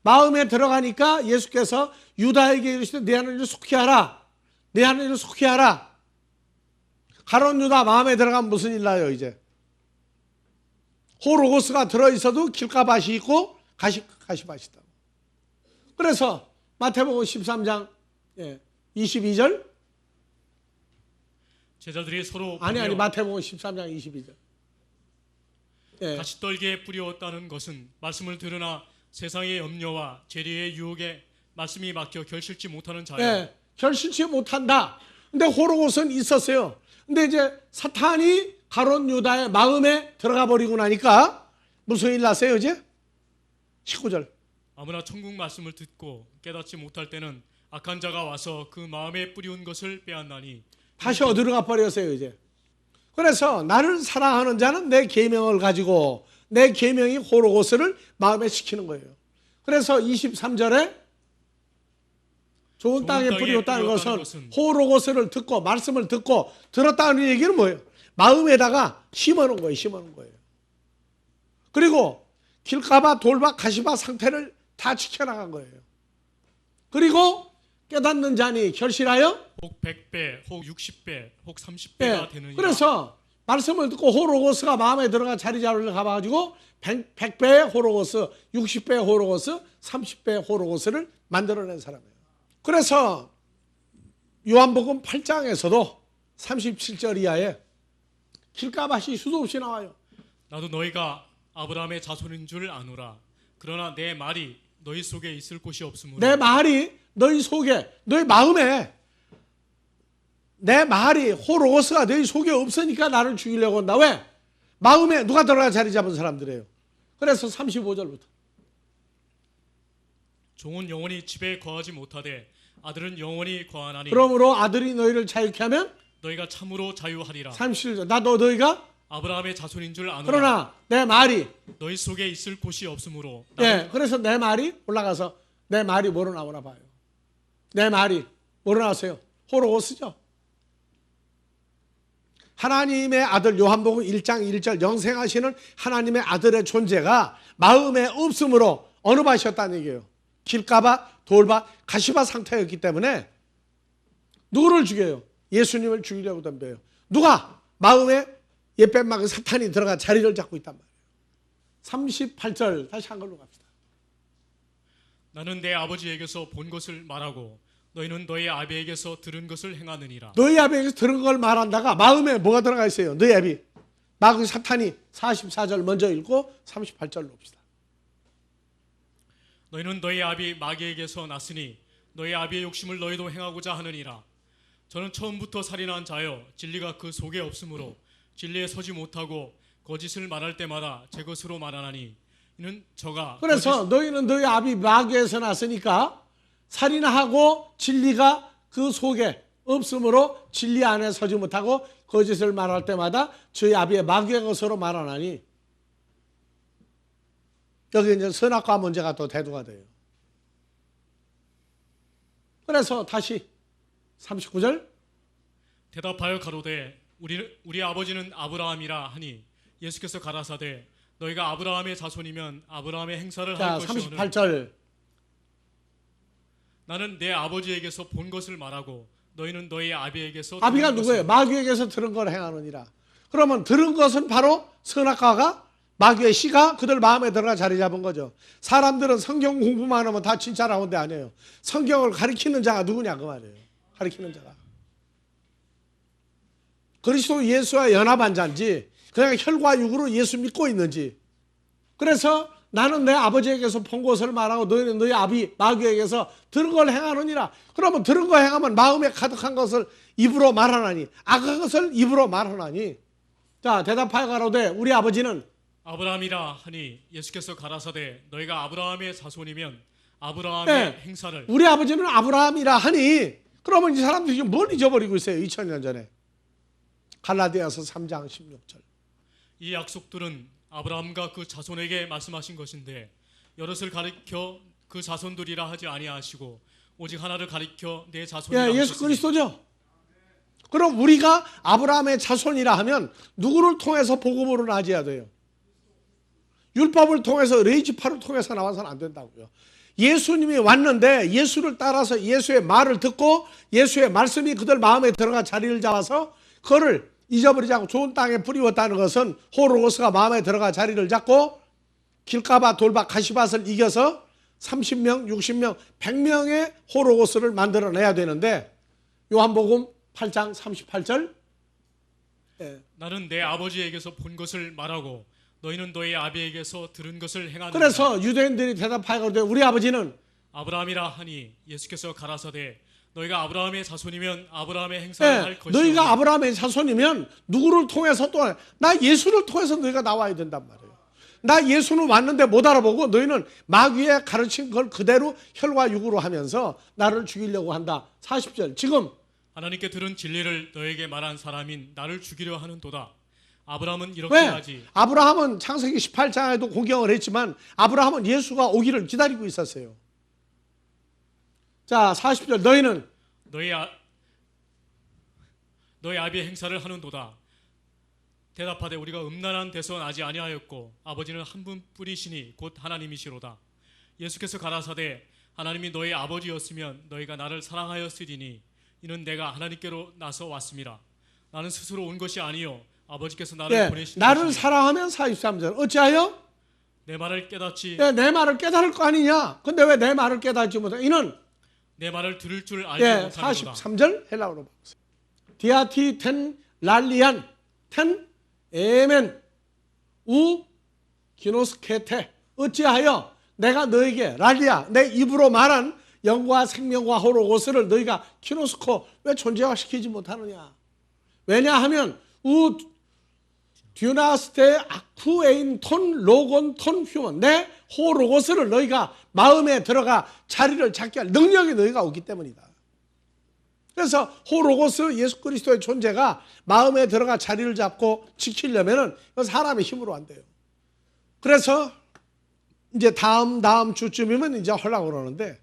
마음에 들어가니까 예수께서 유다에게 이르시되 내 하나님을 속히 하라. 내 하나님을 속히 하라. 가룟 유다 마음에 들어가면 무슨 일 나요 이제? 호로고스가 들어있어도 길가밭이 있고 가시밭이 있다고. 그래서 마태복음 13장 22절 제자들이 서로 아니 마태복음 13장 22절 가시떨기에 뿌리었다는 것은 말씀을 들으나 세상의 염려와 재리의 유혹에 말씀이 막혀 결실치 못하는 자야. 결실치 못한다. 근데 호로고스는 있었어요. 근데 이제 사탄이 가룟 유다의 마음에 들어가 버리고 나니까 무슨 일 났어요 이제? 19절. 아무나 천국 말씀을 듣고 깨닫지 못할 때는 악한 자가 와서 그 마음에 뿌리운 것을 빼앗나니 다시 어디로 가버렸어요 이제. 그래서 나를 사랑하는 자는 내 계명을 가지고 내 계명이 호로고스를 마음에 시키는 거예요. 그래서 23절에 좋은 땅에 뿌리었다는 것은 호로고스를 듣고 말씀을 듣고 들었다는 얘기는 뭐예요? 마음에다가 심어놓은 거예요. 심어놓은 거예요. 그리고 길가밭, 돌밭, 가시밭 상태를 다 지켜나간 거예요. 그리고 깨닫는 자니 결실하여 혹 100배, 혹 60배, 혹 30배가 되느니라. 그래서 말씀을 듣고 호로고스가 마음에 들어가 자리 잡으러 가가지고 100배의 호로고스, 60배의 호로고스, 30배의 호로고스를 만들어낸 사람이에요. 그래서 요한복음 8장에서도 37절 이하에 길가밭이 수도 없이 나와요. 나도 너희가 아브라함의 자손인 줄 아노라. 그러나 내 말이 너희 속에 있을 곳이 없으므로. 내 말이 너희 속에, 너희 마음에, 내 말이 호로고스가 너희 속에 없으니까 나를 죽이려고 한다. 왜? 마음에 누가 들어가 자리 잡은 사람들이에요. 그래서 35절부터 종은 영원히 집에 거하지 못하되 아들은 영원히 거하나니. 그러므로 아들이 너희를 자유케 하면 너희가 참으로 자유하리라. 37절. 나도 너희가 아브라함의 자손인 줄 아노라. 그러나 내 말이 너희 속에 있을 곳이 없으므로. 그래서 내 말이 올라가서 내 말이 뭐로 나오나 봐요. 내 말이 뭐로 나왔어요? 호로고스죠. 하나님의 아들 요한복음 1장 1절 영생하시는 하나님의 아들의 존재가 마음에 없으므로 어느 밭이었다는 얘기예요. 길가밭, 돌밭, 가시밭 상태였기 때문에 누구를 죽여요? 예수님을 죽이려고 덤벼요. 누가? 마음에 옛뱀막은 사탄이 들어가 자리를 잡고 있단 말이에요. 38절 다시 한글로 갑시다. 나는 내 아버지에게서 본 것을 말하고 너희는 너희 아비에게서 들은 것을 행하느니라. 너희 아비에게서 들은 걸 말한다가 마음에 뭐가 들어가 있어요? 너희 아비. 마귀 사탄이 44절 먼저 읽고 38절로 봅시다. 너희는 너희 아비 마귀에게서 났으니 너희 아비의 욕심을 너희도 행하고자 하느니라. 저는 처음부터 살인한 자여 진리가 그 속에 없으므로 진리에 서지 못하고 거짓을 말할 때마다 제 것으로 말하나니 이는 저가. 그래서 너희는 너희 아비 마귀에서 났으니까 살인하고 진리가 그 속에 없으므로 진리 안에 서지 못하고 거짓을 말할 때마다 저희 아비의 마귀의 것으로 말하나니. 여기 이제 선악과 문제가 또 대두가 돼요. 그래서 다시 39절 대답하여 가로되 우리 아버지는 아브라함이라 하니 예수께서 가라사대 너희가 아브라함의 자손이면 아브라함의 행사를 할 것이오늘. 38절 나는 내 아버지에게서 본 것을 말하고 너희는 너희 아비에게서. 아비가 누구예요? 마귀에게서 들은 걸 행하느니라. 그러면 들은 것은 바로 선악과가 마귀의 씨가 그들 마음에 들어가 자리 잡은 거죠. 사람들은 성경 공부만 하면 다 진짜라고 하는데 아니에요. 성경을 가리키는 자가 누구냐 그 말이에요. 가리키는 자가 그리스도 예수와 연합한 자인지 그냥 혈과 육으로 예수 믿고 있는지. 그래서 나는 내 아버지에게서 본 것을 말하고 너희는 너희 아비 마귀에게서 들은 걸 행하느니라. 그러면 들은 거 행하면 마음에 가득한 것을 입으로 말하나니 악한 것을 입으로 말하나니. 자 대답하여 가로되 우리 아버지는 아브라함이라 하니 예수께서 가라사대 너희가 아브라함의 자손이면 아브라함의 행사를. 우리 아버지는 아브라함이라 하니. 그러면 이 사람들이 지금 뭘 잊어버리고 있어요? 2000년 전에 갈라디아서 3장 16절. 이 약속들은 아브라함과 그 자손에게 말씀하신 것인데 여럿을 가리켜 그 자손들이라 하지 아니하시고 오직 하나를 가리켜 내 자손이라. 예수 그리스도죠. 그럼 우리가 아브라함의 자손이라 하면 누구를 통해서 복음으로 나아져야 돼요? 율법을 통해서 레이지파를 통해서 나와서는 안 된다고요. 예수님이 왔는데 예수를 따라서 예수의 말을 듣고 예수의 말씀이 그들 마음에 들어가 자리를 잡아서 그거를 잊어버리지 않고 좋은 땅에 뿌리웠다는 것은 호로고스가 마음에 들어가 자리를 잡고 길가바, 돌박, 가시밭을 이겨서 30명, 60명, 100명의 호로고스를 만들어내야 되는데 요한복음 8장 38절 나는 내 아버지에게서 본 것을 말하고 너희는 너희 아비에게서 들은 것을 행하느니라. 그래서 유대인들이 대답하여 그러되 우리 아버지는 아브라함이라 하니 예수께서 가라사대 너희가 아브라함의 자손이면 아브라함의 행사를 할 것이오니 너희가 아브라함의 자손이면 누구를 통해서 또 나 예수를 통해서 너희가 나와야 된단 말이에요. 나 예수는 왔는데 못 알아보고 너희는 마귀의 가르친 걸 그대로 혈과 육으로 하면서 나를 죽이려고 한다. 40절 지금 하나님께 들은 진리를 너에게 말한 사람인 나를 죽이려 하는도다. 아브라함은 이렇게 왜? 하지. 아브라함은 창세기 18장에도 공경을 했지만 아브라함은 예수가 오기를 기다리고 있었어요. 자 40절 너희는 너희 아비의 행사를 하는도다. 대답하되 우리가 음란한 데서 나지 아니하였고 아버지는 한 분뿐이시니 곧 하나님이시로다. 예수께서 가라사대 하나님이 너희 아버지였으면 너희가 나를 사랑하였으리니 이는 내가 하나님께로 나서 왔습니다. 나는 스스로 온 것이 아니요 아버지께서 나를 보내신 나를 것이니 사랑하면 43절 어찌하여? 내 말을 깨닫지 내 말을 깨달을 거 아니냐? 근데 왜 내 말을 깨닫지 못해? 이는 내 말을 들을 줄 알지 못하는도다. 43절 헬라어로 보세요. 디아티 텐 랄리안 텐 에멘 우 기노스케테 어찌하여 내가 너에게 랄리아 내 입으로 말한 영과 생명과 호로고스를 너희가 키노스코 왜 존재화시키지 못하느냐? 왜냐하면 우 듀나스테 아쿠에인 톤 로곤 톤 휴먼 내 호로고스를 너희가 마음에 들어가 자리를 잡게 할 능력이 너희가 없기 때문이다. 그래서 호로고스 예수 그리스도의 존재가 마음에 들어가 자리를 잡고 지키려면은 사람의 힘으로 안 돼요. 그래서 이제 다음 주쯤이면 이제 하려고 그러는데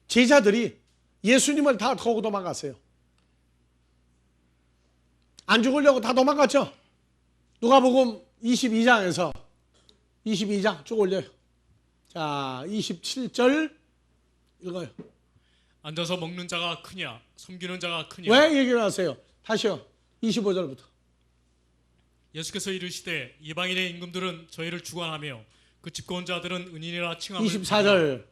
제자들이 예수님을 다 거고 도망갔어요. 안 죽으려고 다 도망갔죠. 누가복음 22장에서 22장 쭉 올려요. 자 27절 읽어요. 앉아서 먹는 자가 크냐 섬기는 자가 크냐. 왜 얘기를 하세요? 다시요. 25절부터. 예수께서 이르시되 이방인의 임금들은 저희를 주관하며 그 집권 자들은 은인이라 칭함을 24절.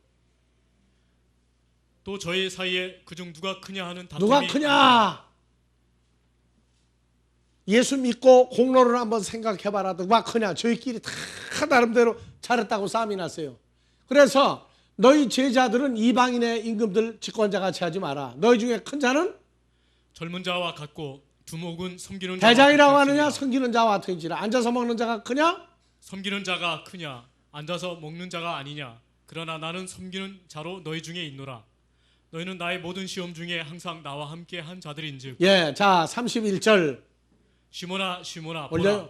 또 저희 사이에 그중 누가 크냐 하는 다툼이 누가 크냐? 예수 믿고 공로를 한번 생각해봐라. 누가 크냐? 저희끼리 다 나름대로 잘했다고 싸움이 났어요. 그래서 너희 제자들은 이방인의 임금들 집권자같이 하지 마라. 너희 중에 큰 자는 젊은 자와 같고 두목은 섬기는 자와 대장이라고 하느냐? 같을지니라. 섬기는 자와 같은지라. 앉아서 먹는 자가 크냐? 섬기는 자가 크냐 앉아서 먹는 자가 아니냐. 그러나 나는 섬기는 자로 너희 중에 있노라. 너희는 나의 모든 시험 중에 항상 나와 함께 한 자들인즉. 예, 자 31절 시몬아 시몬아 올려요. 보라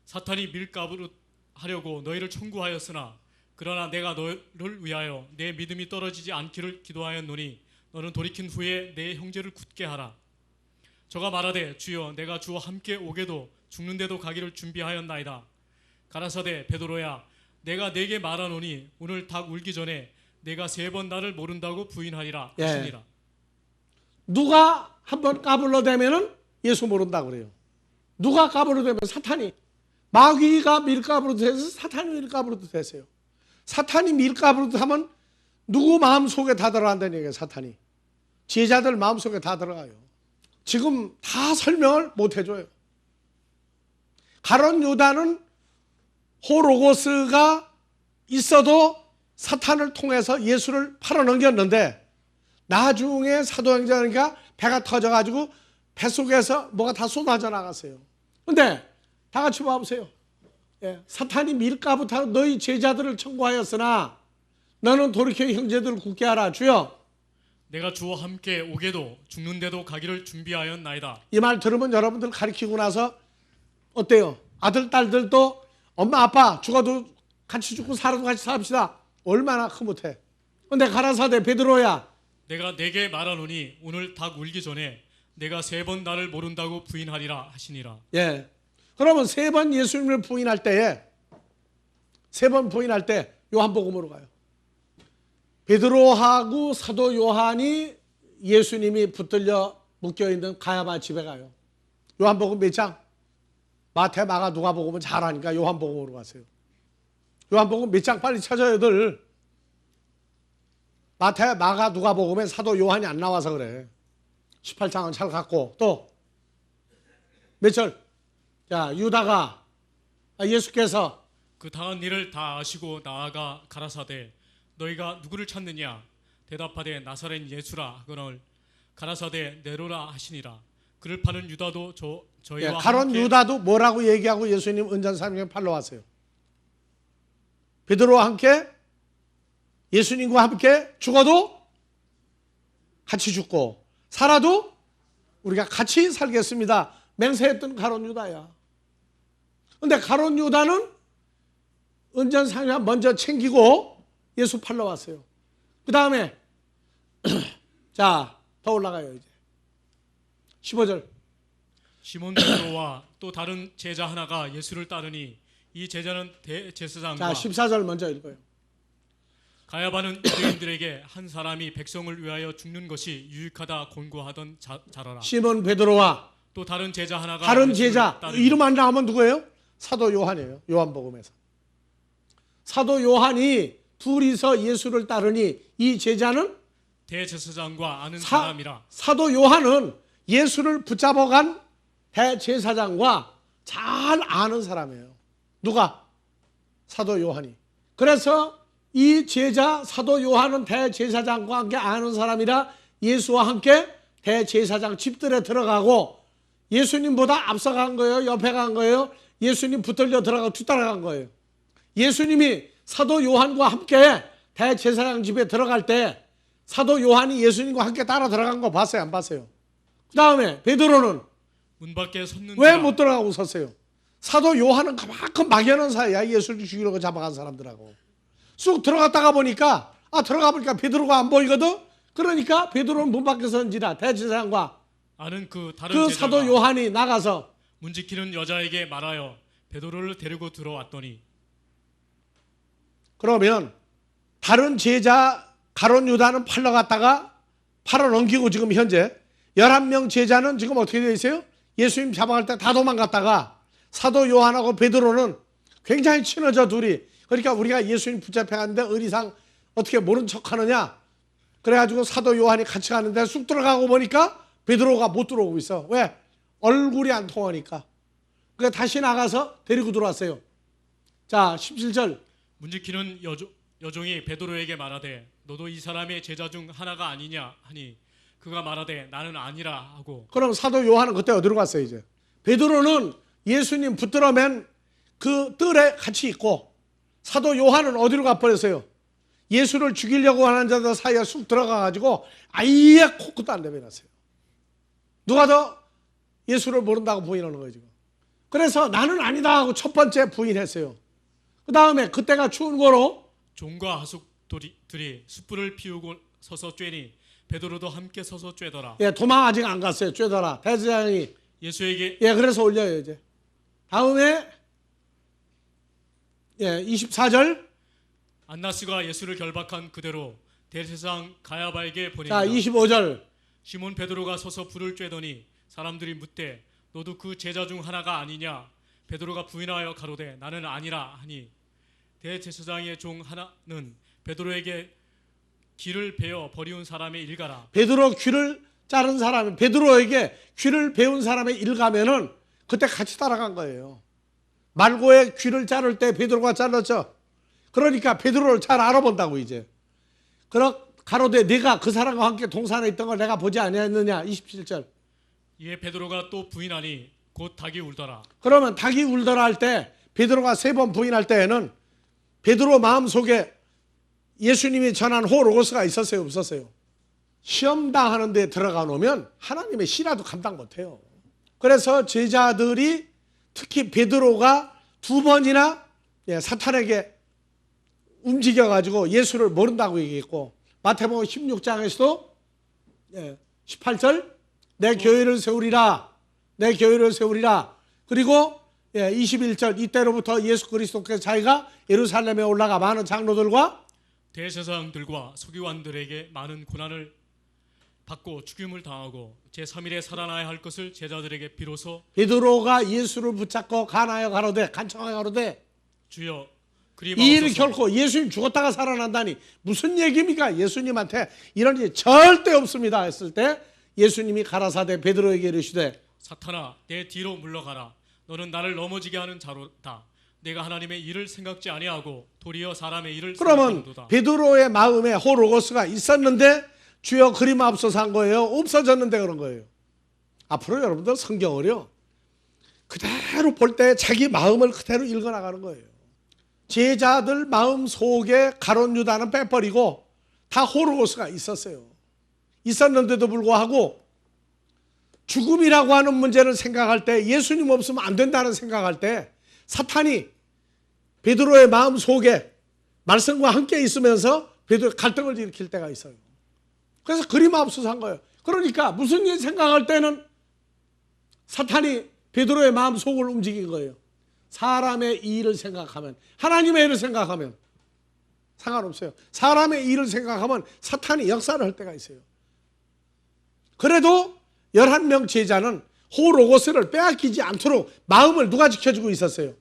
사탄이 밀가부로 하려고 너희를 청구하였으나 그러나 내가 너를 위하여 내 믿음이 떨어지지 않기를 기도하였노니 너는 돌이킨 후에 내 형제를 굳게 하라. 저가 말하되 주여 내가 주와 함께 오게도 죽는데도 가기를 준비하였나이다. 가라사대 베드로야 내가 네게 말하노니 오늘 닭 울기 전에 내가 3번 나를 모른다고 부인하리라 하시니라. 누가 한번 까불러대면은 예수 모른다고 그래요. 누가 까불러대면 사탄이. 마귀가 밀가부로 돼서 사탄이 밀가부로 됐어요. 사탄이 밀가부로 하면 누구 마음속에 다 들어간다는 얘기예요. 사탄이. 제자들 마음속에 다 들어가요. 지금 다 설명을 못 해줘요. 가론 유다는 호로고스가 있어도 사탄을 통해서 예수를 팔아넘겼는데 나중에 사도행전이니까 배가 터져가지고 뱃속에서 뭐가 다 쏟아져 나갔어요. 근데 다 같이 봐보세요. 사탄이 밀가부터 너희 제자들을 청구하였으나 너는 돌이켜 형제들을 굳게 하라. 주여 내가 주와 함께 오게도 죽는데도 가기를 준비하였나이다. 이 말 들으면 여러분들 가르치고 나서 어때요? 아들 딸들도 엄마 아빠 죽어도 같이 죽고 살아도 같이 삽시다. 얼마나 흐뭇해. 근데 가라사대 베드로야 내가 네게 말하노니 오늘 닭 울기 전에 내가 3번 나를 모른다고 부인하리라 하시니라. 예. 그러면 3번 예수님을 부인할 때에 3번 부인할 때 요한복음으로 가요. 베드로하고 사도 요한이 예수님이 붙들려 묶여있는 가야바 집에 가요. 요한복음 몇 장? 마태, 마가, 누가복음은 잘 아니까 요한복음으로 가세요. 요한복음 몇 장 빨리 찾아요들. 마태, 마가, 누가복음에 사도 요한이 안 나와서 그래. 18장은 잘 갖고 또 몇 절? 자, 유다가 예수께서 그 당한 일을 다 아시고 나아가 가라사대 너희가 누구를 찾느냐 대답하되 나사렛 예수라 하거늘 가라사대 내로라 하시니라. 그를 파는 유다도 저희와 가론 함께 유다도 뭐라고 얘기하고 예수님 은전삼겹 팔러 왔어요? 베드로와 함께 예수님과 함께 죽어도 같이 죽고 살아도 우리가 같이 살겠습니다. 맹세했던 가론 유다야. 근데 가론 유다는 은전삼겹 먼저 챙기고 예수 팔러 왔어요. 그 다음에 자, 더 올라가요 이제. 15절. 시몬 베드로와 또 다른 제자 하나가 예수를 따르니 이 제자는 자, 대제사장과 14절 먼저 읽어요. 가야바는 유대인들에게 한 사람이 백성을 위하여 죽는 것이 유익하다 권고하던 자라라. 시몬 베드로와 또 다른 제자 하나가 다른 예수를 제자, 따르니 이름 안 나오면 누구예요? 사도 요한이에요. 요한복음에서. 사도 요한이 둘이서 예수를 따르니 이 제자는 대제사장과 아는 사람이라. 사도 요한은 예수를 붙잡아간 대제사장과 잘 아는 사람이에요. 누가? 사도 요한이. 그래서 이 제자 사도 요한은 대제사장과 함께 아는 사람이라 예수와 함께 대제사장 집들에 들어가고 예수님보다 앞서간 거예요? 옆에 간 거예요? 예수님 붙들려 들어가고 뒤따라간 거예요. 예수님이 사도 요한과 함께 대제사장 집에 들어갈 때 사도 요한이 예수님과 함께 따라 들어간 거 봤어요? 안 봤어요? 그 다음에 베드로는 문 밖에 섰는데 왜 못 들어가고 섰어요? 사도 요한은 그만큼 막연한 사이야. 예수를 죽이려고 잡아간 사람들하고. 쑥 들어갔다가 보니까 들어가 보니까 베드로가 안 보이거든. 그러니까 베드로는 문 밖에 선지라 대제사장과 아는 그 다른 그 제자가 사도 요한이 나가서 문 지키는 여자에게 말하여 베드로를 데리고 들어왔더니 그러면 다른 제자 가론 유다는 팔러 갔다가 팔아 넘기고 지금 현재 11명 제자는 지금 어떻게 되어 있어요? 예수님 잡아갈 때 다 도망갔다가 사도 요한하고 베드로는 굉장히 친해져 둘이. 그러니까 우리가 예수님 붙잡혀 갔는데 의리상 어떻게 모른 척 하느냐. 그래가지고 사도 요한이 같이 가는데 쑥 들어가고 보니까 베드로가 못 들어오고 있어. 왜? 얼굴이 안 통하니까. 그러니까 다시 나가서 데리고 들어왔어요. 자, 17절. 문 지키는 여종이 베드로에게 말하되 너도 이 사람의 제자 중 하나가 아니냐 하니 그가 말하되 나는 아니라 하고. 그럼 사도 요한은 그때 어디로 갔어요 이제? 베드로는 예수님 붙들어 맨 그 뜰에 같이 있고 사도 요한은 어디로 가버렸어요? 예수를 죽이려고 하는 자들 사이에 쑥 들어가가지고 아예 코끝도 안 내밀었어요. 누가 더 예수를 모른다고 부인하는 거예요 지금. 그래서 나는 아니다 하고 첫 번째 부인했어요. 그 다음에 그때가 추운 거로 종과 하숙들이 숯불을 피우고 서서 쬐니 베드로도 함께 서서 쬐더라. 도망 아직 안 갔어요. 쬐더라. 대제사장이 예수에게 그래서 올려요 이제. 다음에 24절. 안나스가 예수를 결박한 그대로 대제사장 가야바에게 자, 보냅니다. 25절. 시몬 베드로가 서서 불을 쬐더니 사람들이 묻되 너도 그 제자 중 하나가 아니냐? 베드로가 부인하여 가로되 나는 아니라 하니 대제사장의 종 하나는 베드로에게 귀를 베어 버리운 사람의 일가라. 베드로 귀를 자른 사람이 베드로에게 귀를 베운 사람의 일가면은 그때 같이 따라간 거예요. 말고의 귀를 자를 때 베드로가 잘랐죠. 그러니까 베드로를 잘 알아본다고 이제. 가로되 네가 그 사람과 함께 동산에 있던 걸 내가 보지 아니했느냐. 27절. 이에 베드로가 또 부인하니 곧 닭이 울더라. 그러면 닭이 울더라 할 때 베드로가 3번 부인할 때에는 베드로 마음속에 예수님이 전한 호로고스가 있었어요, 없었어요? 시험당하는 데 들어가 놓으면 하나님의 시라도 감당 못해요. 그래서 제자들이 특히 베드로가 2번이나 사탄에게 움직여가지고 예수를 모른다고 얘기했고 마태복음 16장에서도 18절 내 교회를 세우리라. 내 교회를 세우리라. 그리고 21절 이때로부터 예수 그리스도께서 자기가 예루살렘에 올라가 많은 장로들과 대제사장들과 서기관들에게 많은 고난을 받고 죽임을 당하고 제3일에 살아나야 할 것을 제자들에게 비로소 베드로가 예수를 붙잡고 간하여 가로되 간청하여 가로되 주여 그리 이 일이 마옵소서. 결코 예수님 죽었다가 살아난다니 무슨 얘기입니까? 예수님한테 이런 일이 절대 없습니다 했을 때 예수님이 가라사대 베드로에게 이르시되 사탄아 내 뒤로 물러가라. 너는 나를 넘어지게 하는 자로다. 내가 하나님의 일을 생각지 아니하고 도리어 사람의 일을 그러면 생각하는도다. 베드로의 마음에 호로고스가 있었는데 주여 그리 마옵소서 한 거예요? 없어졌는데 그런 거예요? 앞으로 여러분들 성경을요 그대로 볼 때 자기 마음을 그대로 읽어나가는 거예요. 제자들 마음 속에 가룟 유다는 빼버리고 다 호로고스가 있었어요. 있었는데도 불구하고 죽음이라고 하는 문제를 생각할 때 예수님 없으면 안 된다는 생각할 때 사탄이 베드로의 마음 속에 말씀과 함께 있으면서 베드로의 갈등을 일으킬 때가 있어요. 그래서 그리 마옵소서 한 거예요. 그러니까 무슨 일 생각할 때는 사탄이 베드로의 마음 속을 움직인 거예요. 사람의 일을 생각하면, 하나님의 일을 생각하면 상관없어요. 사람의 일을 생각하면 사탄이 역사를 할 때가 있어요. 그래도 11명 제자는 호로고스를 빼앗기지 않도록 마음을 누가 지켜주고 있었어요?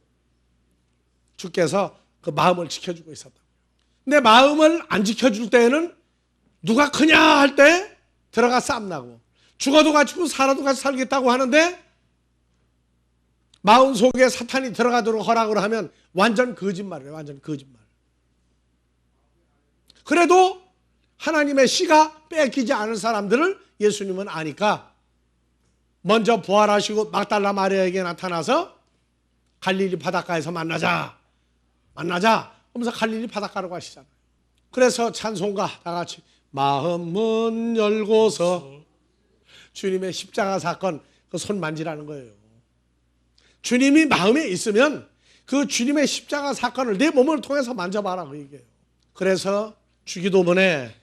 주께서 그 마음을 지켜주고 있었다. 근데 마음을 안 지켜줄 때에는 누가 크냐 할 때 들어가 싸움나고 죽어도 같이 죽고 살아도 같이 살겠다고 하는데 마음 속에 사탄이 들어가도록 허락을 하면 완전 거짓말이에요. 완전 거짓말. 그래도 하나님의 씨가 뺏기지 않은 사람들을 예수님은 아니까 먼저 부활하시고 막달라 마리아에게 나타나서 갈릴리 바닷가에서 만나자 하면서 갈릴리 바닷가로 가시잖아요. 그래서 찬송가 다 같이 마음 문 열고서 주님의 십자가 사건 그 손 만지라는 거예요. 주님이 마음에 있으면 그 주님의 십자가 사건을 내 몸을 통해서 만져봐라 그 얘기예요. 그래서 주기도문에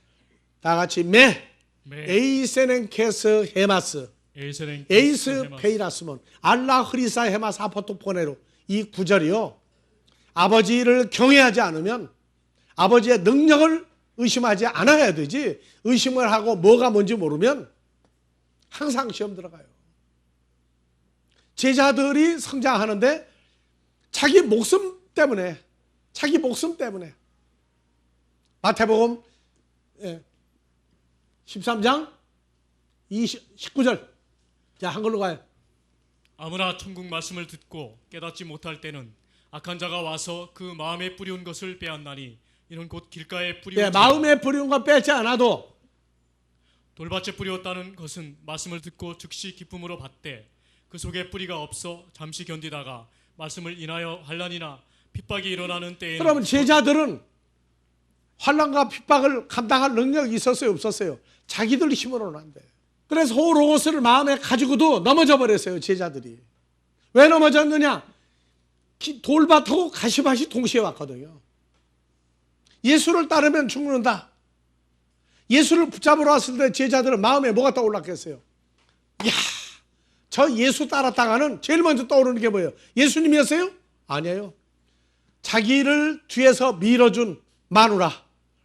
다 같이 에이세넨케스 헤마스 에이스 페이라스몬 알라 흐리사 헤마스 아포토포네로 이 구절이요 아버지를 경외하지 않으면 아버지의 능력을 의심하지 않아야 되지 의심을 하고 뭐가 뭔지 모르면 항상 시험 들어가요. 제자들이 성장하는데 자기 목숨 때문에 마태복음 13장 19절 자 한글로 가요. 아무나 천국 말씀을 듣고 깨닫지 못할 때는 악한 자가 와서 그 마음에 뿌리운 것을 빼앗나니 이는 곧 길가에 뿌리운 마음에 뿌리운 것 빼지 않아도 돌밭에 뿌렸다는 것은 말씀을 듣고 즉시 기쁨으로 받되 그 속에 뿌리가 없어 잠시 견디다가 말씀을 인하여 환난이나 핍박이 일어나는 때에는 그러면 제자들은 환난과 핍박을 감당할 능력이 있었어요 없었어요? 자기들 힘으로는 안 돼. 그래서 호로고스를 마음에 가지고도 넘어져 버렸어요 제자들이. 왜 넘어졌느냐? 돌밭하고 가시밭이 동시에 왔거든요. 예수를 따르면 죽는다. 예수를 붙잡으러 왔을 때 제자들은 마음에 뭐가 떠올랐겠어요? 이야, 저 예수 따랐다가는 제일 먼저 떠오르는 게 뭐예요? 예수님이었어요? 아니에요. 자기를 뒤에서 밀어준 마누라,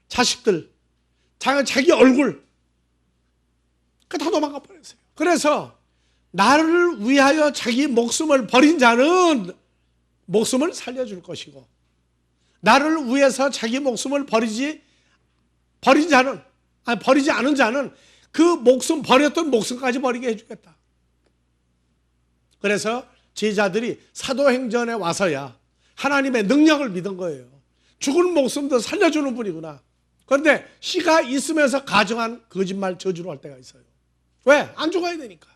자식들, 자기 얼굴 그 다 도망가 버렸어요. 그래서 나를 위하여 자기 목숨을 버린 자는 목숨을 살려줄 것이고 나를 위해서 자기 목숨을 버리지 않은 자는 그 목숨 버렸던 목숨까지 버리게 해주겠다. 그래서 제자들이 사도행전에 와서야 하나님의 능력을 믿은 거예요. 죽은 목숨도 살려주는 분이구나. 그런데 씨가 있으면서 가정한 거짓말 저주로 할 때가 있어요. 왜? 안 죽어야 되니까.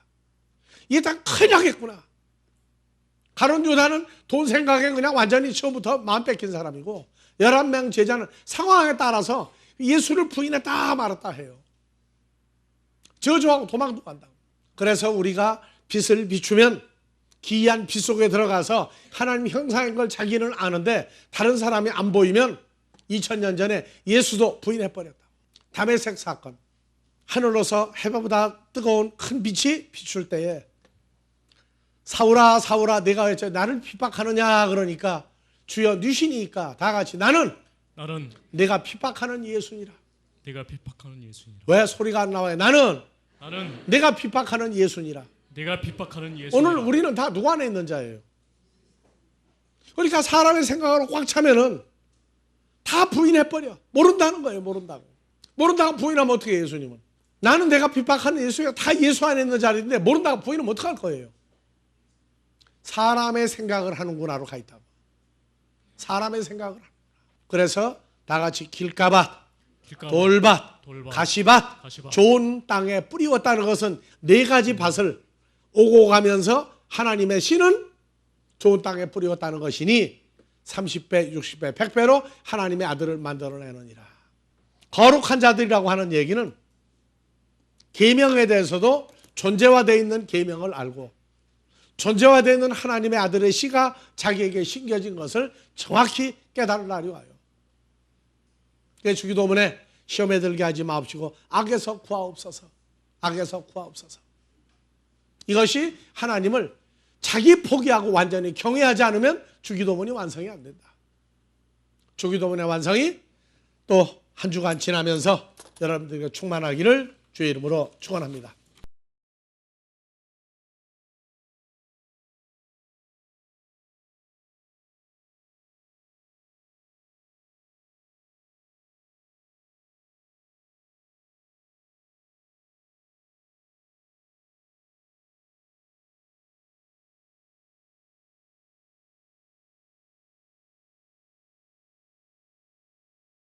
이게 다 큰일 나겠구나. 가룟 유다는 돈 생각에 그냥 완전히 처음부터 마음 뺏긴 사람이고 11명 제자는 상황에 따라서 예수를 부인했다 말았다 해요. 저주하고 도망도 간다고. 그래서 우리가 빛을 비추면 기이한 빛 속에 들어가서 하나님 형상인 걸 자기는 아는데 다른 사람이 안 보이면 2000년 전에 예수도 부인해버렸다. 다메섹 사건. 하늘로서 해보다 뜨거운 큰 빛이 비출 때에 사울아 사울아 내가 왜 나를 핍박하느냐 그러니까 주여 뉘시니까 다 같이 나는 나는 내가 핍박하는 예수니라. 내가 핍박하는 예수니라. 왜 소리가 안 나와요? 나는 나는 내가 핍박하는 예수니라. 내가 핍박하는 예수니라. 오늘 우리는 다 누구 안에 있는 자예요? 그러니까 사람의 생각으로 꽉 차면은 다 부인해버려. 모른다는 거예요. 모른다고 부인하면 어떻게 해요, 예수님은? 나는 내가 핍박하는 예수가 다 예수 안에 있는 자리인데 모른다고 부인하면 어떡할 거예요? 사람의 생각을 하는구나로 가 있다고. 사람의 생각을 하는구나. 그래서 다 같이 길가밭, 돌밭, 가시밭, 좋은 땅에 뿌리웠다는 것은 네 가지 밭을 오고 가면서 하나님의 신은 좋은 땅에 뿌리웠다는 것이니 30배, 60배, 100배로 하나님의 아들을 만들어내느니라. 거룩한 자들이라고 하는 얘기는 계명에 대해서도 존재화되어 있는 계명을 알고 존재화되어 있는 하나님의 아들의 씨가 자기에게 심겨진 것을 정확히 깨달을 날이 와요. 그래서 주기도문에 시험에 들게 하지 마옵시고 악에서 구하옵소서. 악에서 구하옵소서. 이것이 하나님을 자기 포기하고 완전히 경외하지 않으면 주기도문이 완성이 안 된다. 주기도문의 완성이 또 한 주간 지나면서 여러분들에게 충만하기를 주의 이름으로 축원합니다.